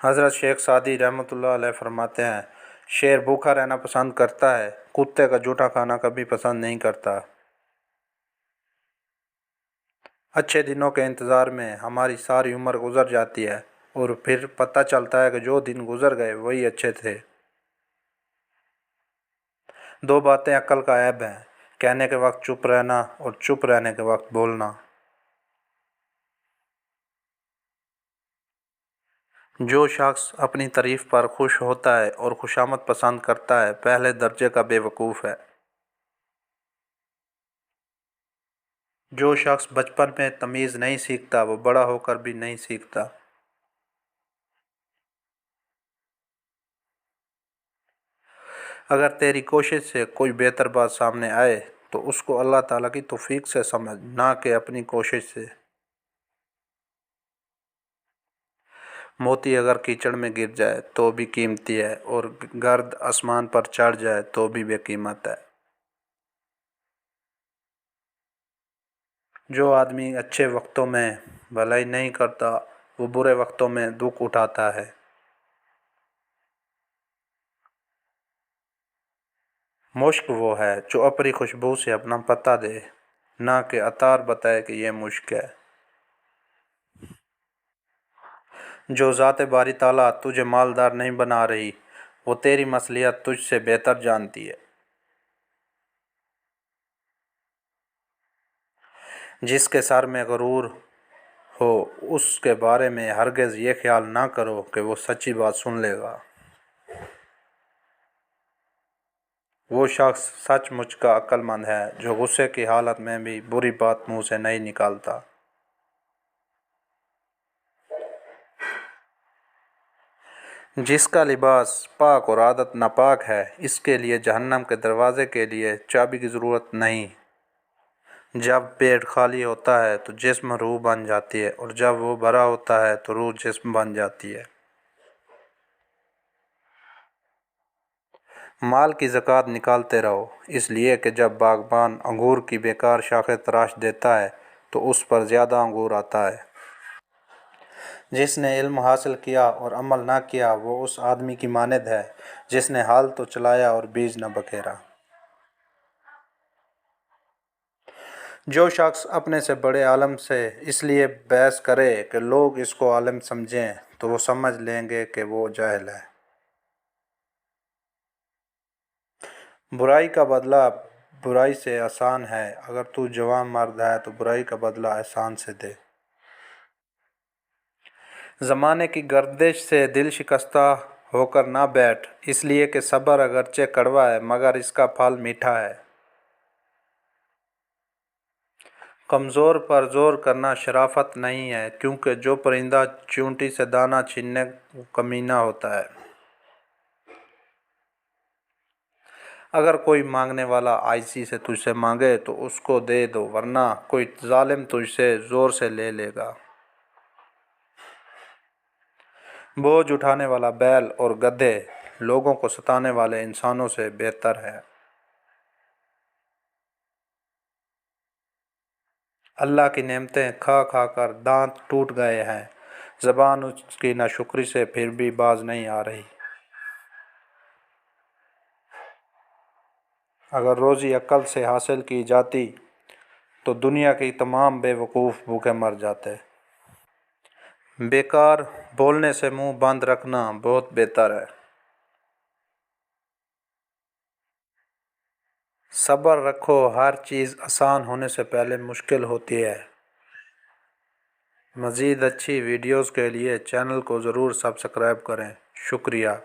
हज़रत शेख सादी रहमतुल्लाह अलैह फरमाते हैं, शेर भूखा रहना पसंद करता है, कुत्ते का जूठा खाना कभी पसंद नहीं करता। अच्छे दिनों के इंतज़ार में हमारी सारी उम्र गुजर जाती है और फिर पता चलता है कि जो दिन गुजर गए वही अच्छे थे। दो बातें अक्ल का ऐब हैं, कहने के वक्त चुप रहना और चुप रहने के वक्त बोलना। जो शख्स अपनी तारीफ़ पर खुश होता है और खुशामद पसंद करता है, पहले दर्जे का बेवकूफ़ है। जो शख्स बचपन में तमीज़ नहीं सीखता, वो बड़ा होकर भी नहीं सीखता। अगर तेरी कोशिश से कोई बेहतर बात सामने आए तो उसको अल्लाह ताला की तौफीक से समझ, ना कि अपनी कोशिश से। मोती अगर कीचड़ में गिर जाए तो भी कीमती है और गर्द आसमान पर चढ़ जाए तो भी बेकीमत है। जो आदमी अच्छे वक्तों में भलाई नहीं करता, वो बुरे वक्तों में दुख उठाता है। मुश्क वो है जो अपनी खुशबू से अपना पता दे, ना कि अतार बताए कि ये मुश्क है। जो ज़ाते बारी ताला तुझे मालदार नहीं बना रही, वो तेरी मसलियत तुझसे बेहतर जानती है। जिसके सर में गरूर हो, उसके बारे में हरगिज़ ये ख्याल ना करो कि वो सच्ची बात सुन लेगा। वो शख्स सचमुच का अक्लमंद है जो गुस्से की हालत में भी बुरी बात मुंह से नहीं निकालता। जिसका लिबास पाक और आदत नापाक है, इसके लिए जहन्नम के दरवाज़े के लिए चाबी की ज़रूरत नहीं। जब पेट खाली होता है तो जिस्म रूह बन जाती है, और जब वो भरा होता है तो रूह जिस्म बन जाती है। माल की ज़कात निकालते रहो, इसलिए कि जब बागबान अंगूर की बेकार शाखें तराश देता है तो उस पर ज़्यादा अंगूर आता है। जिसने इल्म हासिल किया और अमल ना किया, वो उस आदमी की मानद है जिसने हाल तो चलाया और बीज न बखेरा। जो शख्स अपने से बड़े आलम से इसलिए बहस करे कि लोग इसको आलिम समझें, तो वो समझ लेंगे कि वो जाहिल है। बुराई का बदला बुराई से आसान है। अगर तू जवान मर्द है तो बुराई का बदला एहसान से दे। ज़माने की गर्दिश से दिल शिकस्ता होकर ना बैठ, इसलिए कि सब्र अगरचे कड़वा है मगर इसका फल मीठा है। कमज़ोर पर ज़ोर करना शराफत नहीं है, क्योंकि जो परिंदा चींटी से दाना छीनने कमीना होता है। अगर कोई मांगने वाला आईसी से तुझसे मांगे तो उसको दे दो, वरना कोई जालिम तुझसे ज़ोर से ले लेगा। बोझ उठाने वाला बैल और गधे लोगों को सताने वाले इंसानों से बेहतर है। अल्लाह की नेमतें खा खा कर दांत टूट गए हैं, ज़बान उसकी नाशुक्री से फिर भी बाज नहीं आ रही। अगर रोज़ी अक्ल से हासिल की जाती तो दुनिया की तमाम बेवकूफ़ भूखे मर जाते। बेकार बोलने से मुंह बंद रखना बहुत बेहतर है। सब्र रखो, हर चीज़ आसान होने से पहले मुश्किल होती है। मज़ीद अच्छी वीडियोज़ के लिए चैनल को ज़रूर सब्सक्राइब करें। शुक्रिया।